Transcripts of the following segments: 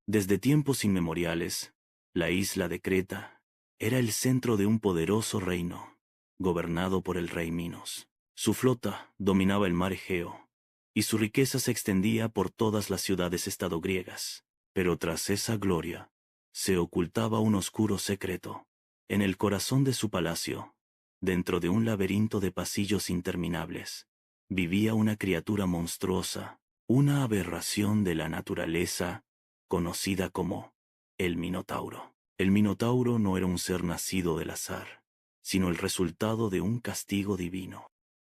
Desde tiempos inmemoriales, la isla de Creta era el centro de un poderoso reino, gobernado por el rey Minos. Su flota dominaba el mar Egeo, y su riqueza se extendía por todas las ciudades-estado griegas. Pero tras esa gloria, se ocultaba un oscuro secreto. En el corazón de su palacio, dentro de un laberinto de pasillos interminables, vivía una criatura monstruosa, una aberración de la naturaleza, conocida como el Minotauro. El Minotauro no era un ser nacido del azar, sino el resultado de un castigo divino.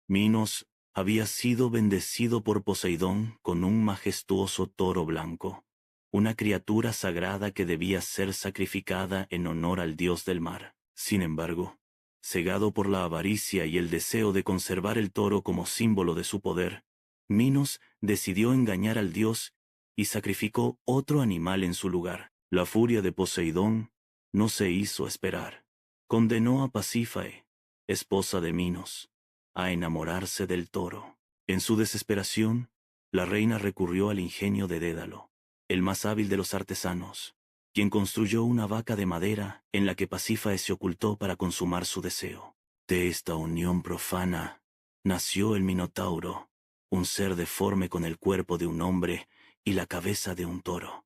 Minos había sido bendecido por Poseidón con un majestuoso toro blanco, una criatura sagrada que debía ser sacrificada en honor al dios del mar. Sin embargo, cegado por la avaricia y el deseo de conservar el toro como símbolo de su poder, Minos decidió engañar al dios y sacrificó otro animal en su lugar. La furia de Poseidón no se hizo esperar. Condenó a Pasífae, esposa de Minos, a enamorarse del toro. En su desesperación, la reina recurrió al ingenio de Dédalo, el más hábil de los artesanos, quien construyó una vaca de madera en la que Pasífae se ocultó para consumar su deseo. De esta unión profana nació el Minotauro, un ser deforme con el cuerpo de un hombre y la cabeza de un toro.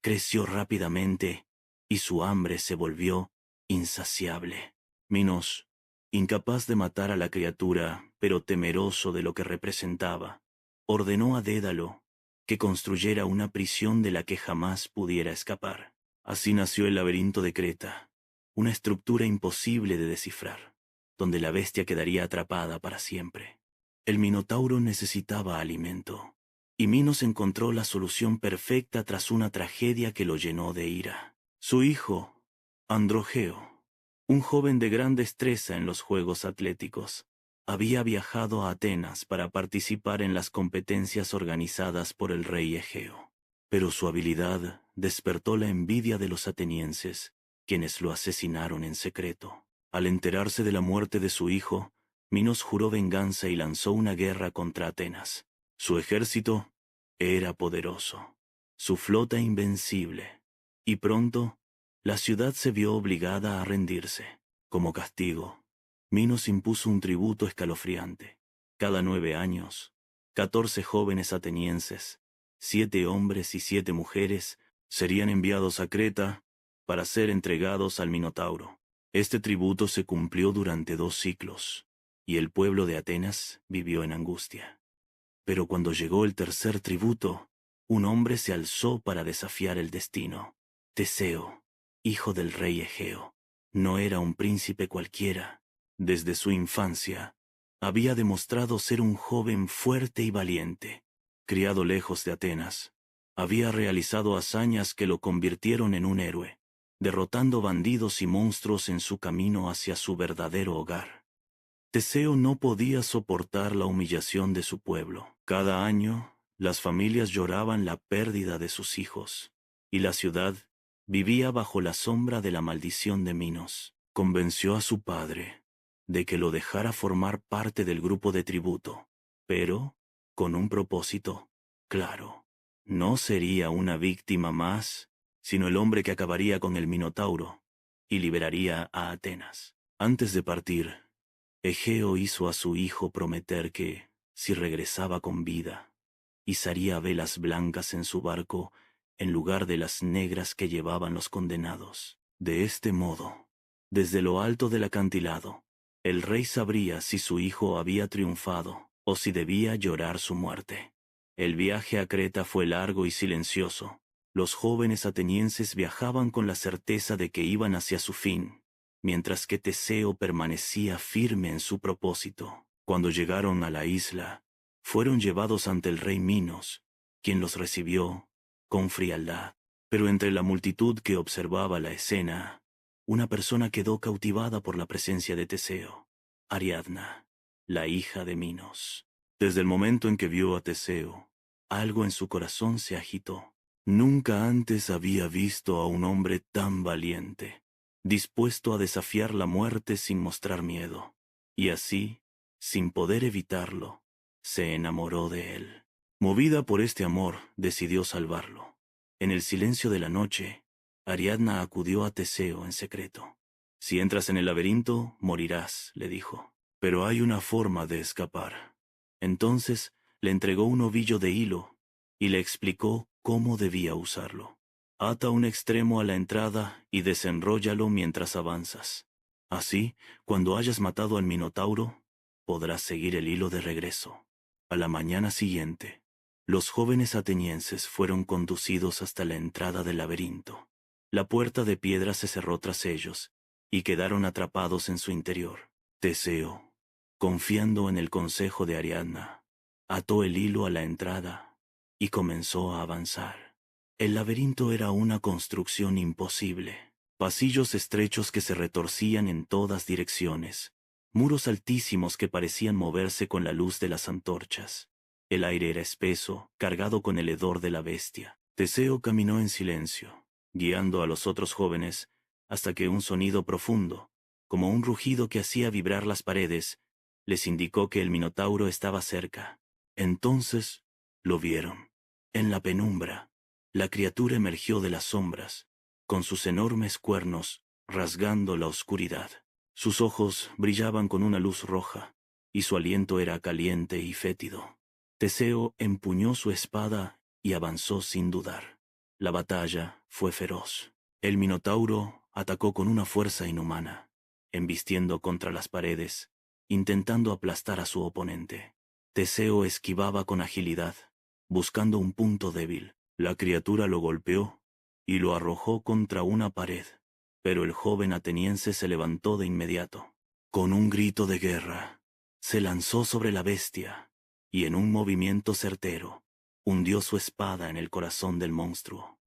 Creció rápidamente y su hambre se volvió insaciable. Minos, incapaz de matar a la criatura, pero temeroso de lo que representaba, ordenó a Dédalo que construyera una prisión de la que jamás pudiera escapar. Así nació el laberinto de Creta, una estructura imposible de descifrar, donde la bestia quedaría atrapada para siempre. El Minotauro necesitaba alimento, y Minos encontró la solución perfecta tras una tragedia que lo llenó de ira. Su hijo, Androgeo, un joven de gran destreza en los Juegos Atléticos, había viajado a Atenas para participar en las competencias organizadas por el rey Egeo. Pero su habilidad despertó la envidia de los atenienses, quienes lo asesinaron en secreto. Al enterarse de la muerte de su hijo, Minos juró venganza y lanzó una guerra contra Atenas. Su ejército era poderoso, su flota invencible, y pronto la ciudad se vio obligada a rendirse. Como castigo, Minos impuso un tributo escalofriante. Cada 9 años, 14 jóvenes atenienses, 7 hombres y 7 mujeres, serían enviados a Creta para ser entregados al Minotauro. Este tributo se cumplió durante 2 ciclos, y el pueblo de Atenas vivió en angustia. Pero cuando llegó el tercer tributo, un hombre se alzó para desafiar el destino. Teseo, hijo del rey Egeo, no era un príncipe cualquiera. Desde su infancia, había demostrado ser un joven fuerte y valiente. Criado lejos de Atenas, había realizado hazañas que lo convirtieron en un héroe, derrotando bandidos y monstruos en su camino hacia su verdadero hogar. Teseo no podía soportar la humillación de su pueblo. Cada año, las familias lloraban la pérdida de sus hijos, y la ciudad vivía bajo la sombra de la maldición de Minos. Convenció a su padre de que lo dejara formar parte del grupo de tributo, pero con un propósito claro. No sería una víctima más, sino el hombre que acabaría con el Minotauro y liberaría a Atenas. Antes de partir, Egeo hizo a su hijo prometer que, si regresaba con vida, izaría velas blancas en su barco en lugar de las negras que llevaban los condenados. De este modo, desde lo alto del acantilado, el rey sabría si su hijo había triunfado o si debía llorar su muerte. El viaje a Creta fue largo y silencioso. Los jóvenes atenienses viajaban con la certeza de que iban hacia su fin, mientras que Teseo permanecía firme en su propósito. Cuando llegaron a la isla, fueron llevados ante el rey Minos, quien los recibió con frialdad. Pero entre la multitud que observaba la escena, una persona quedó cautivada por la presencia de Teseo, Ariadna, la hija de Minos. Desde el momento en que vio a Teseo, algo en su corazón se agitó. Nunca antes había visto a un hombre tan valiente, dispuesto a desafiar la muerte sin mostrar miedo. Y así, sin poder evitarlo, se enamoró de él. Movida por este amor, decidió salvarlo. En el silencio de la noche, Ariadna acudió a Teseo en secreto. «Si entras en el laberinto, morirás», le dijo. «Pero hay una forma de escapar». Entonces le entregó un ovillo de hilo y le explicó cómo debía usarlo. «Ata un extremo a la entrada y desenróllalo mientras avanzas. Así, cuando hayas matado al Minotauro, podrás seguir el hilo de regreso». A la mañana siguiente, los jóvenes atenienses fueron conducidos hasta la entrada del laberinto. La puerta de piedra se cerró tras ellos y quedaron atrapados en su interior. Teseo, confiando en el consejo de Ariadna, ató el hilo a la entrada y comenzó a avanzar. El laberinto era una construcción imposible. Pasillos estrechos que se retorcían en todas direcciones, muros altísimos que parecían moverse con la luz de las antorchas. El aire era espeso, cargado con el hedor de la bestia. Teseo caminó en silencio, guiando a los otros jóvenes, hasta que un sonido profundo, como un rugido que hacía vibrar las paredes, les indicó que el Minotauro estaba cerca. Entonces lo vieron. En la penumbra, la criatura emergió de las sombras, con sus enormes cuernos rasgando la oscuridad. Sus ojos brillaban con una luz roja, y su aliento era caliente y fétido. Teseo empuñó su espada y avanzó sin dudar. La batalla fue feroz. El Minotauro atacó con una fuerza inhumana, embistiendo contra las paredes, intentando aplastar a su oponente. Teseo esquivaba con agilidad, buscando un punto débil. La criatura lo golpeó y lo arrojó contra una pared, pero el joven ateniense se levantó de inmediato. Con un grito de guerra, se lanzó sobre la bestia y en un movimiento certero, hundió su espada en el corazón del monstruo.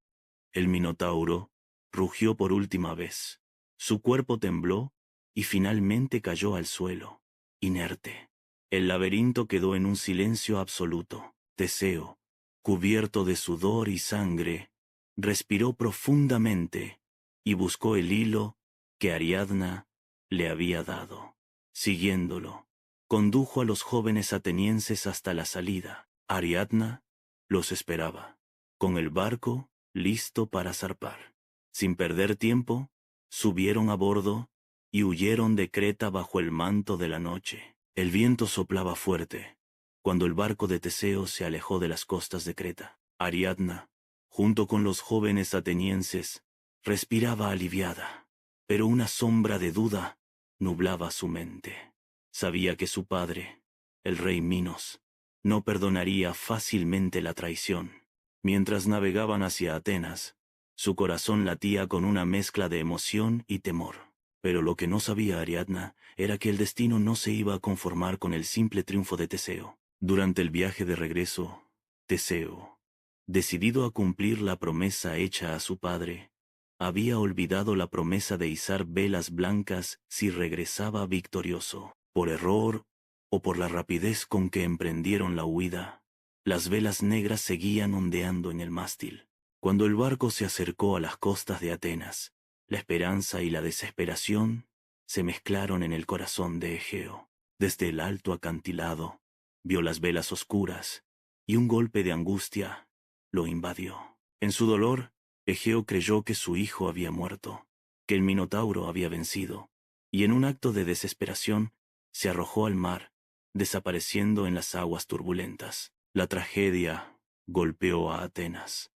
El Minotauro rugió por última vez. Su cuerpo tembló y finalmente cayó al suelo, inerte. El laberinto quedó en un silencio absoluto. Teseo, cubierto de sudor y sangre, respiró profundamente y buscó el hilo que Ariadna le había dado. Siguiéndolo, condujo a los jóvenes atenienses hasta la salida. Ariadna los esperaba, con el barco listo para zarpar. Sin perder tiempo, subieron a bordo y huyeron de Creta bajo el manto de la noche. El viento soplaba fuerte cuando el barco de Teseo se alejó de las costas de Creta. Ariadna, junto con los jóvenes atenienses, respiraba aliviada, pero una sombra de duda nublaba su mente. Sabía que su padre, el rey Minos, no perdonaría fácilmente la traición. Mientras navegaban hacia Atenas, su corazón latía con una mezcla de emoción y temor. Pero lo que no sabía Ariadna era que el destino no se iba a conformar con el simple triunfo de Teseo. Durante el viaje de regreso, Teseo, decidido a cumplir la promesa hecha a su padre, había olvidado la promesa de izar velas blancas si regresaba victorioso. Por error o por la rapidez con que emprendieron la huida, las velas negras seguían ondeando en el mástil. Cuando el barco se acercó a las costas de Atenas, la esperanza y la desesperación se mezclaron en el corazón de Egeo. Desde el alto acantilado, vio las velas oscuras y un golpe de angustia lo invadió. En su dolor, Egeo creyó que su hijo había muerto, que el Minotauro había vencido, y en un acto de desesperación se arrojó al mar, desapareciendo en las aguas turbulentas. La tragedia golpeó a Atenas.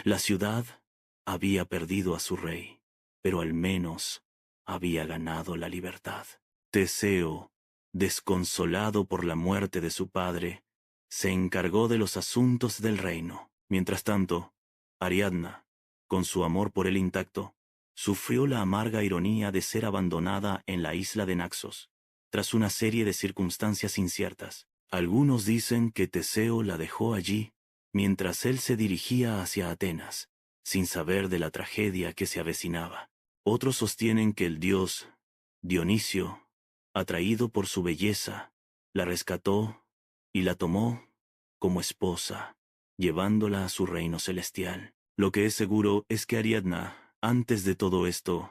La ciudad había perdido a su rey, pero al menos había ganado la libertad. Teseo, desconsolado por la muerte de su padre, se encargó de los asuntos del reino. Mientras tanto, Ariadna, con su amor por él intacto, sufrió la amarga ironía de ser abandonada en la isla de Naxos, tras una serie de circunstancias inciertas. Algunos dicen que Teseo la dejó allí mientras él se dirigía hacia Atenas, sin saber de la tragedia que se avecinaba. Otros sostienen que el dios Dionisio, atraído por su belleza, la rescató y la tomó como esposa, llevándola a su reino celestial. Lo que es seguro es que Ariadna, antes de todo esto,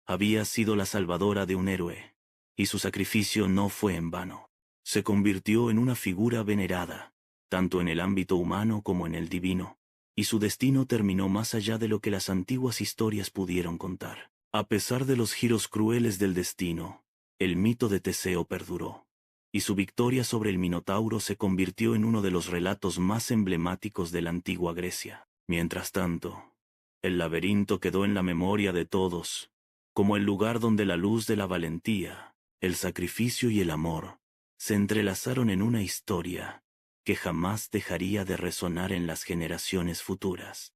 había sido la salvadora de un héroe, y su sacrificio no fue en vano. Se convirtió en una figura venerada, tanto en el ámbito humano como en el divino, y su destino terminó más allá de lo que las antiguas historias pudieron contar. A pesar de los giros crueles del destino, el mito de Teseo perduró, y su victoria sobre el Minotauro se convirtió en uno de los relatos más emblemáticos de la antigua Grecia. Mientras tanto, el laberinto quedó en la memoria de todos, como el lugar donde la luz de la valentía, el sacrificio y el amor se entrelazaron en una historia que jamás dejaría de resonar en las generaciones futuras.